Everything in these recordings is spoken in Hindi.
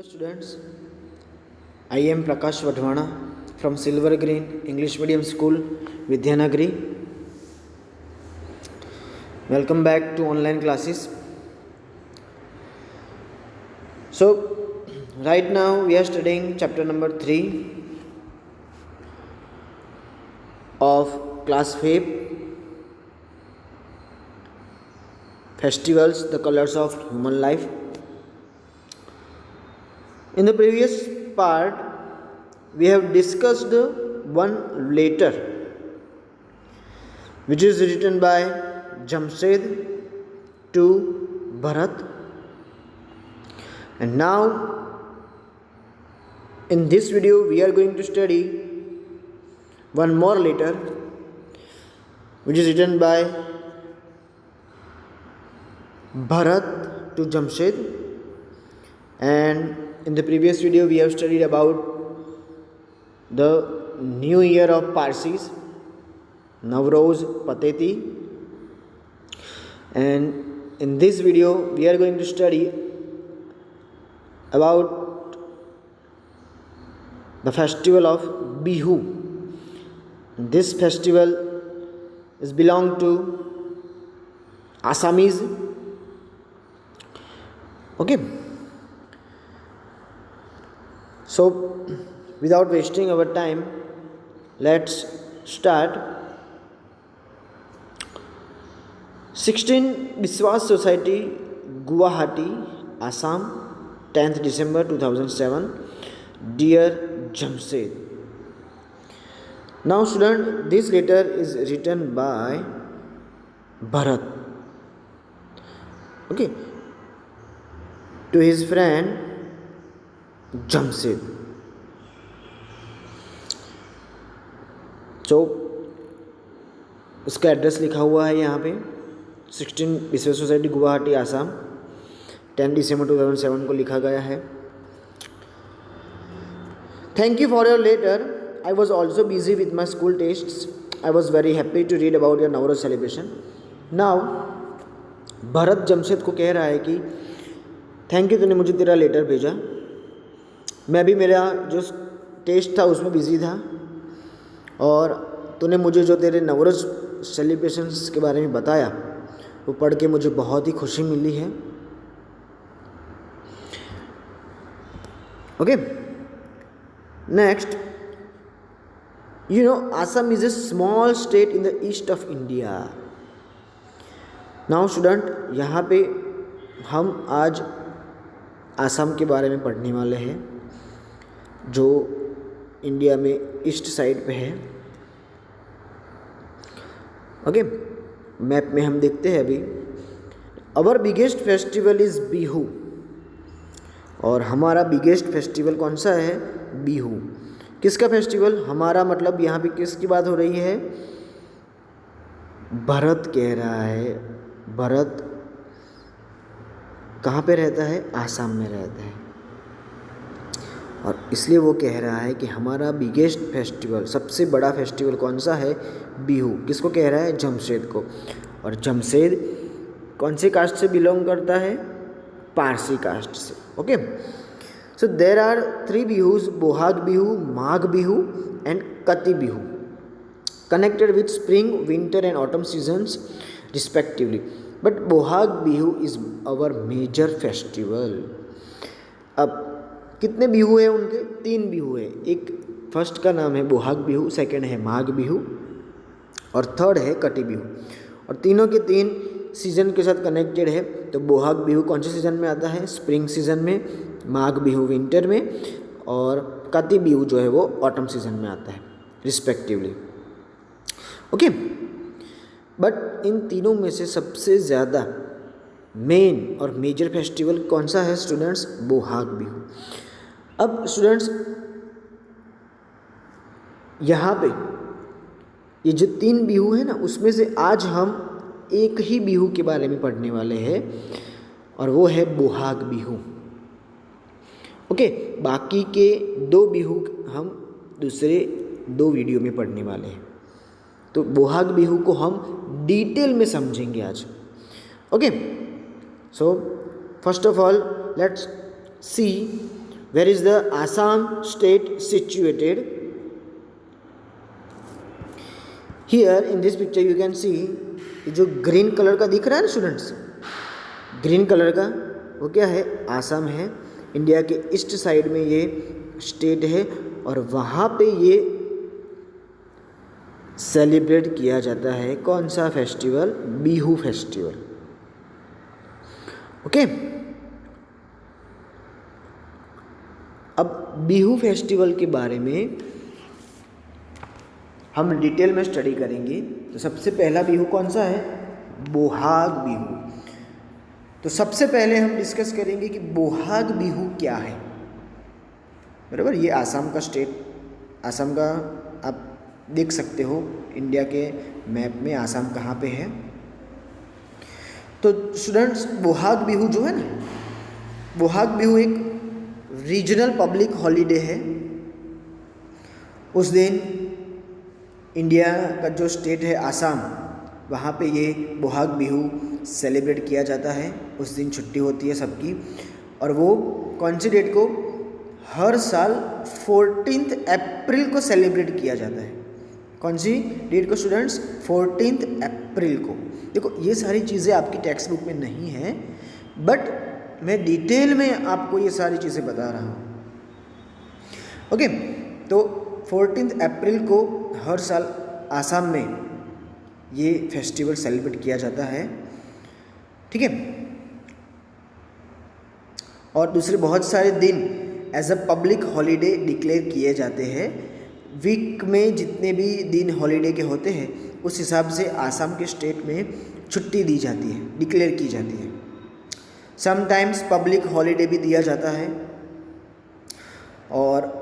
Hello students, I am Prakash Vadhwana from Silver Green English Medium School, Vidyanagari. Welcome back to online classes. So, right now we are studying chapter number 3 of class 5, Festivals, the Colors of Human Life. In the previous part, we have discussed one letter which is written by Jamshed to Bharat, and now in this video we are going to study one more letter which is written by Bharat to Jamshed. And in the previous video we have studied about the new year of Parsis, Navroz Pateti, and in this video we are going to study about the festival of Bihu. This festival is belong to Assamese. Okay. So, without wasting our time, let's start. 16 Biswas Society, Guwahati, Assam, 10th December 2007. Dear Jamshed. Now student, this letter is written by Bharat, okay, to his friend Jamshed. तो उसका एड्रेस लिखा हुआ है यहाँ पे 16 बिस्वा सोसाइटी गुवाहाटी आसाम 10 दिसंबर 2007 को लिखा गया है. Thank you for your letter. I was also busy with my school tests. I was very happy to read about your Navroz celebration. Now Bharat Jamshed को कह रहा है कि थैंक यू, तूने मुझे तेरा लेटर भेजा. मैं भी मेरा जो टेस्ट था उसमें बिज़ी था, और तूने मुझे जो तेरे नवरोज सेलिब्रेशंस के बारे में बताया वो पढ़ के मुझे बहुत ही खुशी मिली है. Okay, next, you know Assam is a small state in the east of India. Now student, यहाँ पे हम आज आसाम के बारे में पढ़ने वाले हैं जो इंडिया में ईस्ट साइड पे है. ओके, मैप में हम देखते हैं अभी. अवर बिगेस्ट फेस्टिवल इज़ बिहू. और हमारा बिगेस्ट फेस्टिवल कौन सा है? बिहू. किसका फेस्टिवल? हमारा मतलब यहाँ पे किसकी बात हो रही है? भरत कह रहा है. भरत कहाँ पे रहता है? आसाम में रहता है, और इसलिए वो कह रहा है कि हमारा बिगेस्ट फेस्टिवल, सबसे बड़ा फेस्टिवल कौन सा है? बिहू. किसको कह रहा है? जमशेद को. और जमशेद कौन से कास्ट से बिलोंग करता है? पारसी कास्ट से. Okay, so there are 3 Bihus: Bohag Bihu, Magh Bihu and Kati Bihu, connected with spring, winter and autumn seasons respectively. But Bohag Bihu is our major festival. अब कितने बिहू है उनके? 3 बिहू है. एक फर्स्ट का नाम है बोहाग बिहू, सेकंड है माघ बिहू, और थर्ड है कटी बिहू. और तीनों के 3 सीजन के साथ कनेक्टेड है. तो बोहाग बिहू कौन से सीजन में आता है? स्प्रिंग सीजन में. माघ बिहू विंटर में, और कति बिहू जो है वो ऑटम सीजन में आता है रिस्पेक्टिवली. ओके, बट इन तीनों में से सबसे ज़्यादा मेन और मेजर फेस्टिवल कौन सा है स्टूडेंट्स? बोहाग बिहू. अब स्टूडेंट्स, यहाँ पे ये जो 3 बिहू है ना, उसमें से आज हम एक ही बिहू के बारे में पढ़ने वाले हैं, और वो है बोहाग बिहू. ओके, बाकी के 2 बिहू हम दूसरे 2 वीडियो में पढ़ने वाले हैं. तो बोहाग बिहू को हम डिटेल में समझेंगे आज. Okay, so first of all let's see where is the Assam state situated? Here in this picture you can see, जो ग्रीन कलर का दिख रहा है ना स्टूडेंट्स, ग्रीन कलर का वो क्या है? आसाम है। इंडिया के ईस्ट साइड में ये स्टेट है और वहाँ पे ये सेलिब्रेट किया जाता है कौन सा फेस्टिवल? बिहू फेस्टिवल। ओके, अब बिहू फेस्टिवल के बारे में हम डिटेल में स्टडी करेंगे। तो सबसे पहला बिहू कौन सा है? बोहाग बिहू। तो सबसे पहले हम डिस्कस करेंगे कि बोहाग बिहू क्या है। बराबर, ये आसाम का स्टेट, आसाम का आप देख सकते हो इंडिया के मैप में आसाम कहाँ पे है। तो स्टूडेंट्स, बोहाग बिहू जो है ना, बोहाग बिहू एक रीजनल पब्लिक हॉलीडे है। उस दिन इंडिया का जो स्टेट है आसाम, वहाँ पे ये बोहाग बिहू सेलिब्रेट किया जाता है। उस दिन छुट्टी होती है सबकी, और वो कौन सी डेट को? हर साल 14 अप्रैल को सेलिब्रेट किया जाता है। कौन सी डेट को स्टूडेंट्स? 14 अप्रैल को। देखो, ये सारी चीज़ें आपकी टेक्स्ट बुक में नहीं है, बट मैं डिटेल में आपको ये सारी चीज़ें बता रहा हूँ। ओके, तो 14 अप्रैल को हर साल आसाम में ये फेस्टिवल सेलिब्रेट किया जाता है। ठीक है, और दूसरे बहुत सारे दिन as a public holiday declare किए जाते हैं। वीक में जितने भी दिन हॉलीडे के होते हैं, उस हिसाब से आसाम के स्टेट में छुट्टी दी जाती है, डिक्लेयर की जाती है। समटाइम्स पब्लिक हॉलीडे भी दिया जाता है। और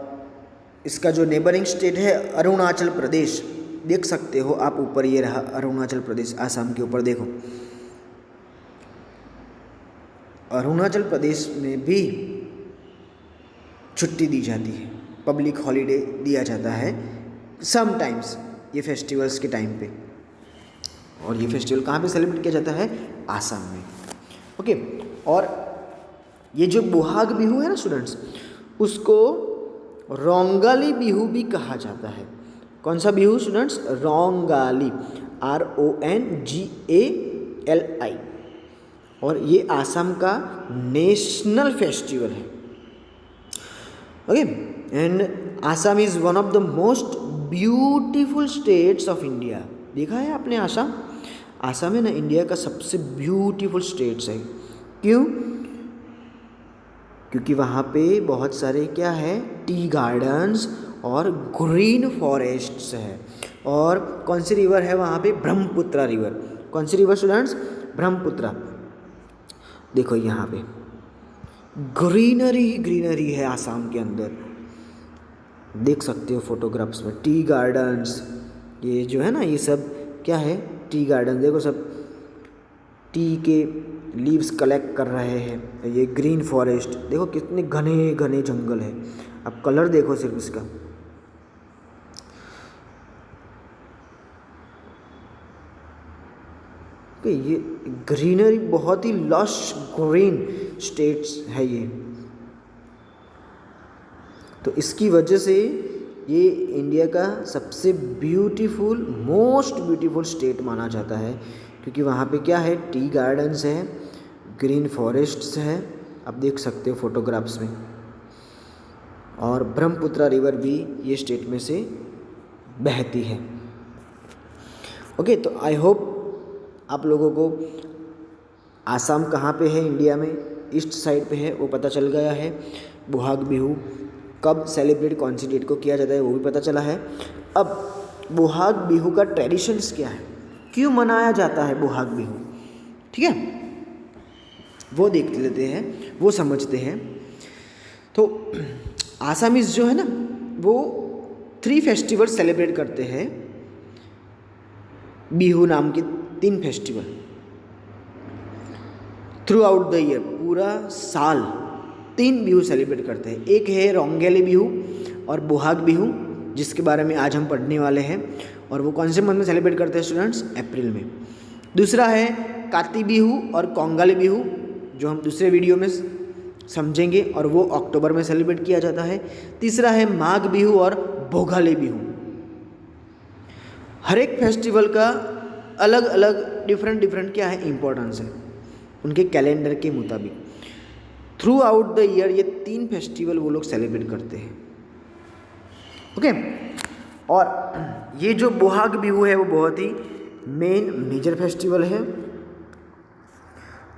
इसका जो नेबरिंग स्टेट है अरुणाचल प्रदेश, देख सकते हो आप ऊपर, ये रहा अरुणाचल प्रदेश, आसाम के ऊपर देखो। अरुणाचल प्रदेश में भी छुट्टी दी जाती है, पब्लिक हॉलीडे दिया जाता है समटाइम्स ये फेस्टिवल्स के टाइम पे। और ये फेस्टिवल कहाँ पे सेलिब्रेट किया जाता है? आसाम में। ओके, और ये जो बोहाग बिहू है ना स्टूडेंट्स, उसको रोंगाली बिहू भी कहा जाता है। कौन सा बिहू स्टूडेंट्स? रोंगाली, RONGALI। और ये आसाम का नेशनल फेस्टिवल है। Okay, and Assam is one of the most beautiful states of India. देखा है आपने आसाम? आसाम है ना इंडिया का सबसे ब्यूटीफुल स्टेट्स है। क्यों? क्योंकि वहाँ पे बहुत सारे क्या है? टी गार्डन्स और ग्रीन फॉरेस्ट्स है। और कौन सी रिवर है वहाँ पे? ब्रह्मपुत्रा रिवर। कौन सी रिवर स्टूडेंट्स? ब्रह्मपुत्रा। देखो यहाँ पे ग्रीनरी ही ग्रीनरी है आसाम के अंदर, देख सकते हो फोटोग्राफ्स में। टी गार्डन्स, ये जो है ना, ये सब क्या है? Tea garden. देखो सब टी के लीव्स कलेक्ट कर रहे हैं। ये ग्रीन फॉरेस्ट देखो, कितने घने घने जंगल है। अब कलर देखो सिर्फ इसका। ये ग्रीनरी, बहुत ही लश ग्रीन स्टेट्स है ये। तो इसकी वजह से ये इंडिया का सबसे ब्यूटीफुल, मोस्ट ब्यूटीफुल स्टेट माना जाता है। क्योंकि वहाँ पे क्या है? टी गार्डन्स है, ग्रीन फॉरेस्ट्स है, आप देख सकते हो फोटोग्राफ्स में। और ब्रह्मपुत्रा रिवर भी ये स्टेट में से बहती है। ओके, तो आई होप आप लोगों को आसाम कहाँ पे है इंडिया में, ईस्ट साइड पे है, वो पता चल गया है। बोहाग बिहू कब सेलिब्रेट, कौन सी डेट को किया जाता है, वो भी पता चला है। अब बोहाग बिहू का ट्रेडिशंस क्या है, क्यों मनाया जाता है बोहाग बिहू, ठीक है, वो देख लेते हैं, वो समझते हैं। तो आसामीज जो है ना, वो 3 फेस्टिवल सेलिब्रेट करते हैं, बिहू नाम के 3 festival through out the year, पूरा साल 3 बिहू सेलिब्रेट करते हैं। एक है रोंगेली बिहू और बोहाग बिहू, जिसके बारे में आज हम पढ़ने वाले हैं, और वो कौन से मंथ में सेलिब्रेट करते हैं स्टूडेंट्स? अप्रैल में। दूसरा है काती बिहू और कोंगाली बिहू, जो हम दूसरे वीडियो में समझेंगे और वो अक्टूबर में सेलिब्रेट किया जाता है। तीसरा है माघ बिहू और भोगाली बिहू। हर एक फेस्टिवल का अलग अलग डिफरेंट क्या है इम्पोर्टेंस है उनके कैलेंडर के मुताबिक। थ्रू आउट द ईयर ये 3 फेस्टिवल वो लोग सेलिब्रेट करते हैं। ओके, और ये जो बोहाग बिहू है वो बहुत ही मेन मेजर फेस्टिवल है।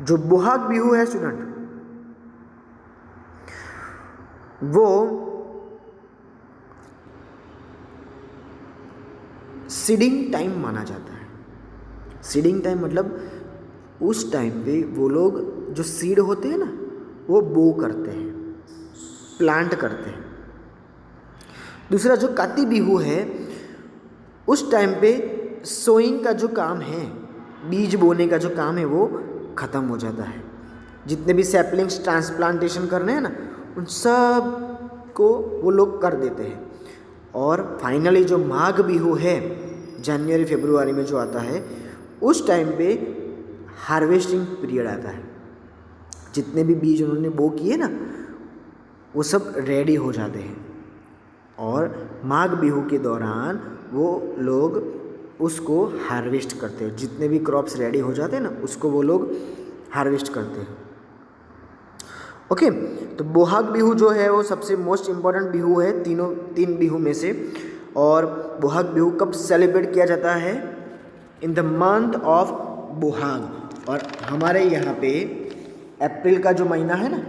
जो बोहाग बिहू है स्टूडेंट, वो सीडिंग टाइम माना जाता है। सीडिंग टाइम मतलब उस टाइम पे वो लोग जो सीड होते हैं ना वो बो करते हैं, प्लांट करते हैं। दूसरा जो काती बिहू है उस टाइम पे सोइंग का जो काम है, बीज बोने का जो काम है वो ख़त्म हो जाता है। जितने भी सैपलिंग्स ट्रांसप्लांटेशन करने हैं ना उन सब को वो लोग कर देते हैं। और फाइनली जो माघ बिहू है जनवरी फरवरी में जो आता है उस टाइम पे हार्वेस्टिंग पीरियड आता है। जितने भी बीज उन्होंने बो किए ना वो सब रेडी हो जाते हैं और माघ बिहू के दौरान वो लोग उसको हार्वेस्ट करते हैं। जितने भी क्रॉप्स रेडी हो जाते हैं ना उसको वो लोग हार्वेस्ट करते हैं। ओके, तो बोहाग बिहू जो है वो सबसे मोस्ट इम्पॉर्टेंट बिहू है 3 बिहू में से। और बोहाग बिहू कब सेलिब्रेट किया जाता है? In the month of Bohag. और हमारे यहाँ पे अप्रैल का जो महीना है ना,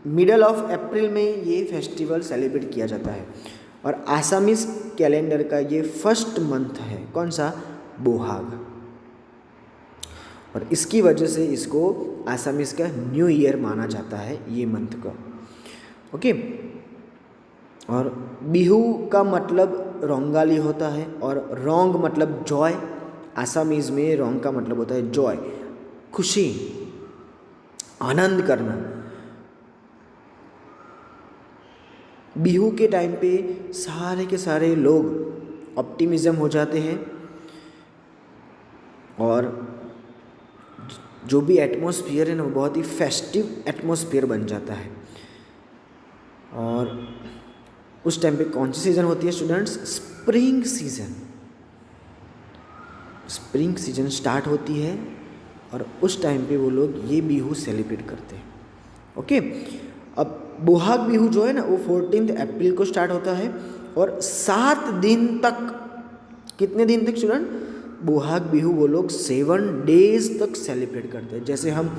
मिडल ऑफ अप्रैल में ये फेस्टिवल सेलिब्रेट किया जाता है। और आसामीज कैलेंडर का ये फर्स्ट मंथ है। कौन सा? बोहाग। और इसकी वजह से इसको आसामीज का न्यू ईयर माना जाता है ये मंथ का। ओके, और बिहू का मतलब रोंगाली होता है और रोंग मतलब जॉय। आसामीज में रोंग का मतलब होता है जॉय, खुशी, आनंद करना। बिहू के टाइम पे सारे के सारे लोग ऑप्टिमिज्म हो जाते हैं और जो भी एटमॉस्फेयर है ना वो बहुत ही फेस्टिव एटमॉस्फेयर बन जाता है। और उस टाइम पे कौन सी सीज़न होती है students? Spring season. Spring season start होती है और उस टाइम पे वो लोग ये बिहू सेलिब्रेट करते हैं। ओके, अब बोहाग बिहू जो है ना वो 14 अप्रैल को स्टार्ट होता है और 7 दिन तक। कितने दिन तक स्टूडेंट? बोहाग बिहू वो लोग 7 डेज तक सेलिब्रेट करते हैं। जैसे हम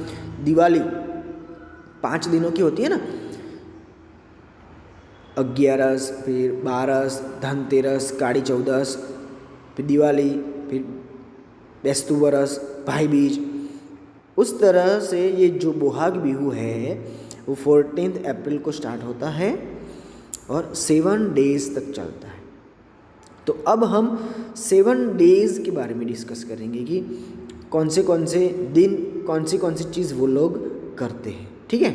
दिवाली 5 दिनों की होती है ना, 11, फिर 12, धनतेरस, काड़ी चौदस, फिर दिवाली, फिर बेस्तु बरस, भाई बीज। उस तरह से ये जो बोहाग बिहू है वो 14 अप्रैल को स्टार्ट होता है और 7 डेज तक चलता है। तो अब हम 7 डेज के बारे में डिस्कस करेंगे कि कौन से दिन कौन सी चीज़ वो लोग करते हैं। ठीक है,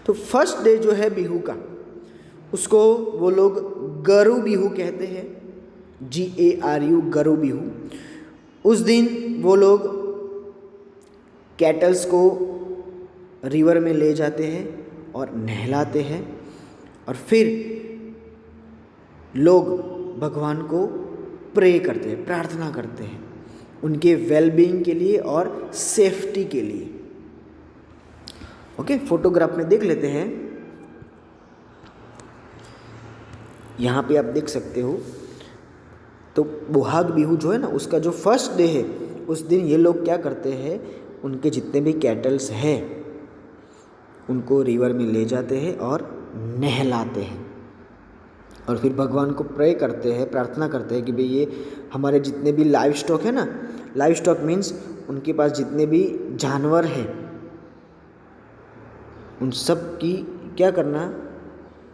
तो फर्स्ट डे जो है बिहू का उसको वो लोग गरु बिहू कहते हैं, GARU, गरु बिहू। उस दिन वो लोग कैटल्स को रिवर में ले जाते हैं और नहलाते हैं और फिर लोग भगवान को प्रे करते हैं, प्रार्थना करते हैं उनके वेलबींग के लिए और सेफ्टी के लिए। ओके, फोटोग्राफ में देख लेते हैं। यहाँ पे आप देख सकते हो। तो बोहाग बिहू जो है ना उसका जो फर्स्ट डे है उस दिन ये लोग क्या करते हैं, उनके जितने भी कैटल्स हैं उनको रिवर में ले जाते हैं और नहलाते हैं और फिर भगवान को प्रे करते हैं, प्रार्थना करते हैं कि भाई ये हमारे जितने भी लाइव स्टॉक है ना, लाइव स्टॉक मीन्स उनके पास जितने भी जानवर हैं उन सब की क्या करना,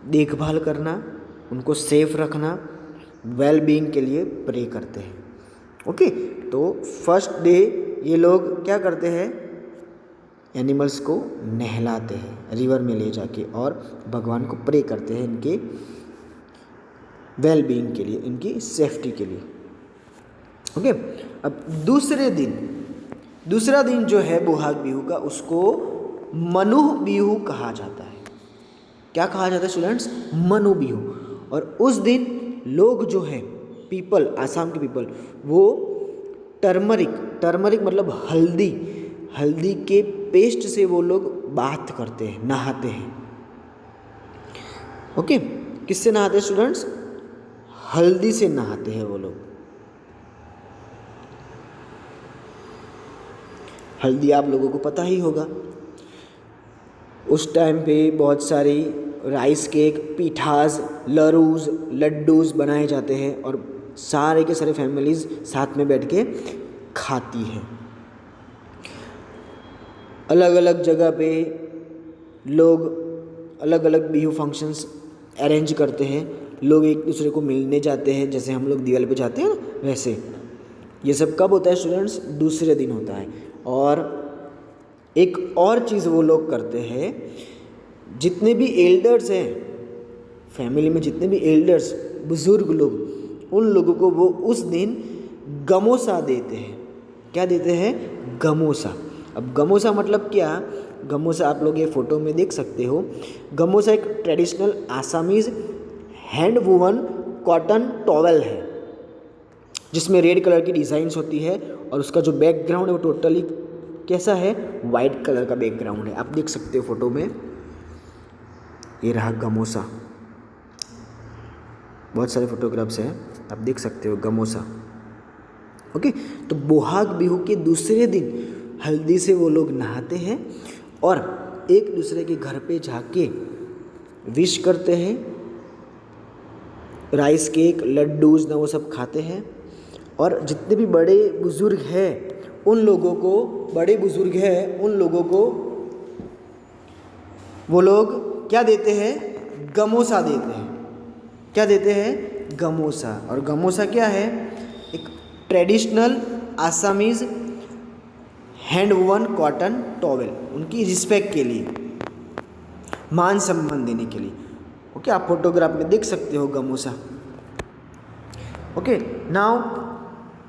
देखभाल करना, उनको सेफ रखना, वेल बीइंग के लिए प्रे करते हैं। ओके, तो फर्स्ट डे ये लोग क्या करते हैं, एनिमल्स को नहलाते हैं रिवर में ले जाके और भगवान को प्रे करते हैं इनके वेल बीइंग के लिए, इनकी सेफ्टी के लिए। ओके, अब दूसरा दिन जो है बोहाग बिहू का उसको मनुह बिहू कहा जाता है। क्या कहा जाता है स्टूडेंट्स? मनु बिहू। और उस दिन लोग जो है पीपल, आसाम के पीपल, वो टर्मरिक मतलब हल्दी के पेस्ट से वो लोग बाथ करते हैं, नहाते हैं। ओके, किससे नहाते हैं स्टूडेंट्स? हल्दी से नहाते हैं वो लोग। हल्दी आप लोगों को पता ही होगा। उस टाइम पे बहुत सारी राइस केक, पीठाज, लड्डूज बनाए जाते हैं और सारे के सारे फैमिलीज साथ में बैठ के खाती हैं। अलग अलग जगह पे लोग अलग अलग बिहू फंक्शंस अरेंज करते हैं। लोग एक दूसरे को मिलने जाते हैं, जैसे हम लोग दिवाली पे जाते हैं ना, वैसे ये सब कब होता है स्टूडेंट्स? दूसरे दिन होता है। और एक और चीज़ वो लोग करते हैं, जितने भी एल्डर्स हैं फैमिली में, जितने भी एल्डर्स बुज़ुर्ग लोग, उन लोगों को वो उस दिन गमोसा देते हैं। क्या देते हैं? गमोसा। अब गमोसा मतलब क्या? गमोसा आप लोग ये फ़ोटो में देख सकते हो। गमोसा एक traditional Assamese hand woven cotton towel है, जिसमें रेड कलर की डिज़ाइंस होती है और उसका जो बैकग्राउंड है वो टोटली कैसा है? वाइट कलर का बैकग्राउंड है। आप देख सकते हो फ़ोटो में, ये रहा गमोसा। बहुत सारे फोटोग्राफ्स हैं, आप देख सकते हो गमोसा। ओके, तो बोहाग बिहू के दूसरे दिन हल्दी से वो लोग नहाते हैं और एक दूसरे के घर पे जाके विश करते हैं। राइस केक, लड्डूज ना वो सब खाते हैं। और जितने भी बड़े बुज़ुर्ग हैं उन लोगों को वो लोग क्या देते हैं? गमोसा देते हैं। क्या देते हैं? गमोसा। और गमोसा क्या है? एक traditional Assamese hand woven cotton towel, उनकी रिस्पेक्ट के लिए, मान सम्मान देने के लिए। ओके, आप फोटोग्राफ में देख सकते हो gamosa. Okay, now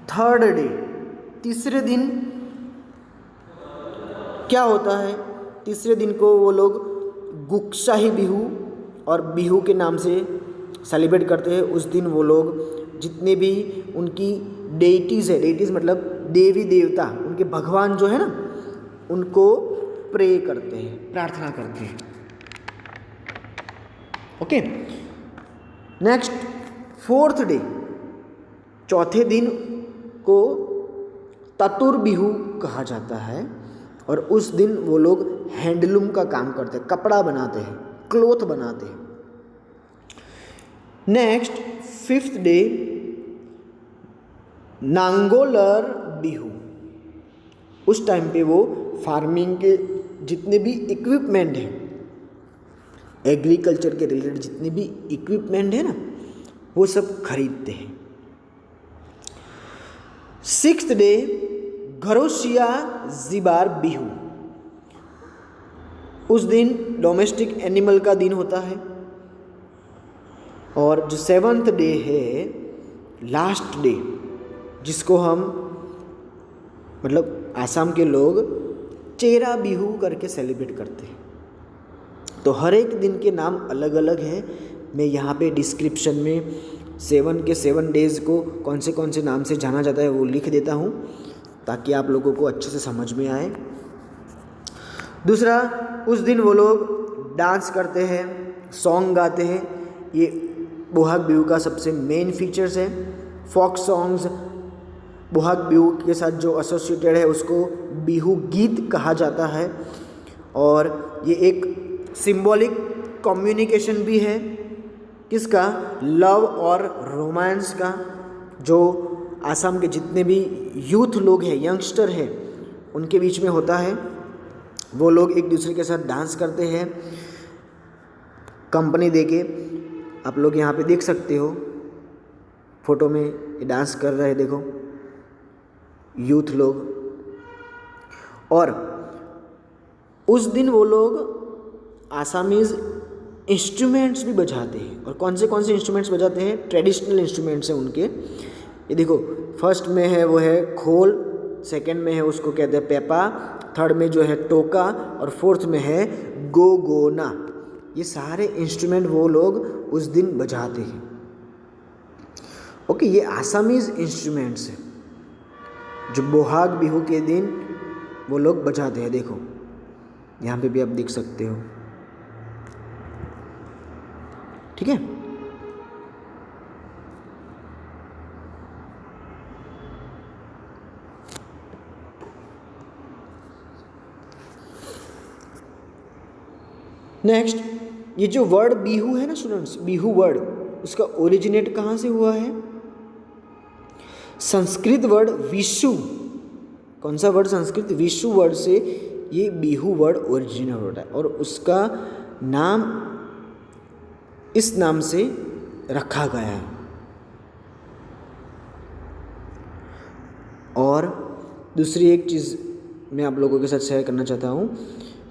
third day, तीसरे दिन क्या होता है? तीसरे दिन को वो लोग गुक्शाही बिहू और बिहू के नाम से सेलिब्रेट करते हैं। उस दिन वो लोग जितने भी उनकी डेइटीज़ है, डेइटीज़ मतलब देवी देवता, उनके भगवान जो है ना, उनको प्रे करते हैं, प्रार्थना करते हैं। ओके, नेक्स्ट फोर्थ डे, चौथे दिन को ततुर बिहू कहा जाता है और उस दिन वो लोग हैंडलूम का काम करते हैं, कपड़ा बनाते हैं, क्लोथ बनाते हैं। Next fifth day Nangolar Bihu. उस टाइम पे वो फार्मिंग के जितने भी इक्विपमेंट हैं, एग्रीकल्चर के रिलेटेड जितने भी इक्विपमेंट है ना, वो सब खरीदते हैं। Sixth day Gharoshiya Jibar Bihu. उस दिन डोमेस्टिक एनिमल का दिन होता है। और जो सेवन्थ डे है, लास्ट डे, जिसको हम मतलब आसाम के लोग चेरा बिहू करके सेलिब्रेट करते हैं। तो हर एक दिन के नाम अलग अलग हैं। मैं यहाँ पे डिस्क्रिप्शन में 7 के 7 डेज़ को कौन से नाम से जाना जाता है वो लिख देता हूँ, ताकि आप लोगों को अच्छे से समझ में आए। दूसरा, उस दिन वो लोग डांस करते हैं, सॉन्ग गाते हैं। ये बोहाग बिहू का सबसे मेन फीचर्स है। फोक सॉन्ग्स बोहाग बिहू के साथ जो एसोसिएटेड है उसको बिहू गीत कहा जाता है। और ये एक सिंबॉलिक कम्युनिकेशन भी है, किसका? लव और रोमांस का। जो आसाम के जितने भी यूथ लोग हैं, यंगस्टर हैं, उनके बीच में होता है। वो लोग एक दूसरे के साथ डांस करते हैं कंपनी देके। आप लोग यहाँ पे देख सकते हो फोटो में, ये डांस कर रहे हैं, देखो यूथ लोग। और उस दिन वो लोग आसामीज़ इंस्ट्रूमेंट्स भी बजाते हैं। और कौन से इंस्ट्रूमेंट्स बजाते हैं? ट्रेडिशनल इंस्ट्रूमेंट्स हैं उनके। ये देखो, फर्स्ट में है वो है खोल, सेकंड में है उसको कहते हैं पेपा, थर्ड में जो है टोका और फोर्थ में है गोगोना। ये सारे इंस्ट्रूमेंट वो लोग उस दिन बजाते हैं। ओके, ये आसामीज इंस्ट्रूमेंट्स हैं जो बोहाग बिहू के दिन वो लोग बजाते हैं। देखो यहाँ पे भी आप देख सकते हो, ठीक है। नेक्स्ट, ये जो वर्ड बिहू है ना स्टूडेंट्स, बिहू वर्ड, उसका ओरिजिनेट कहाँ से हुआ है? संस्कृत वर्ड विशु। कौन सा वर्ड? संस्कृत विशु वर्ड से ये बिहू वर्ड ओरिजिनेट होता है और उसका नाम इस नाम से रखा गया है। और दूसरी एक चीज़ मैं आप लोगों के साथ शेयर करना चाहता हूँ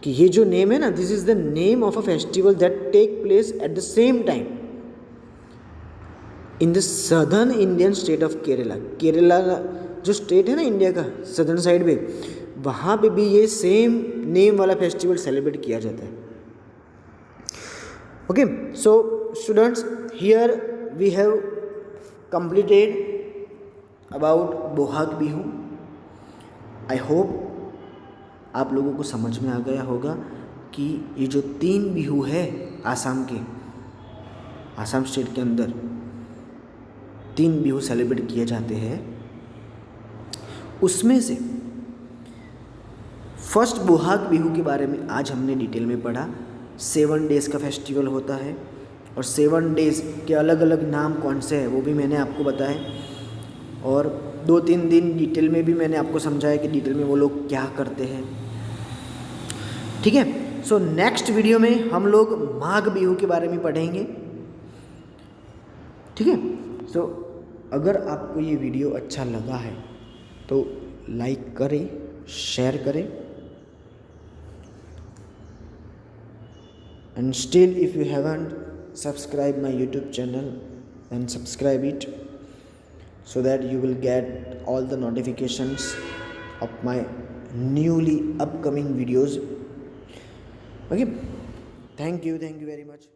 कि ये जो नेम है ना, this is the name of a festival that take place at the same time in the southern Indian state of Kerala. Kerala जो स्टेट है ना इंडिया का सदर्न साइड में, वहाँ पे भी ये सेम नेम वाला फेस्टिवल सेलिब्रेट किया जाता है। Okay, so students, here we have completed about Bohag Bihu. I hope आप लोगों को समझ में आ गया होगा कि ये जो 3 बिहू है आसाम के, आसाम स्टेट के अंदर 3 बिहू सेलिब्रेट किए जाते हैं। उसमें से फर्स्ट बोहाग बिहू के बारे में आज हमने डिटेल में पढ़ा। 7 डेज़ का फेस्टिवल होता है और 7 डेज़ के अलग अलग नाम कौन से हैं वो भी मैंने आपको बताया, और 2-3 दिन डिटेल में भी मैंने आपको समझाया कि डिटेल में वो लोग क्या करते हैं, ठीक है। सो नेक्स्ट वीडियो में हम लोग माघ बिहू के बारे में पढ़ेंगे, ठीक है। सो अगर आपको ये वीडियो अच्छा लगा है तो लाइक करें, शेयर करें, and still if you haven't subscribed my YouTube channel then subscribe it so that you will get all the notifications of my newly upcoming videos. Okay, thank you very much.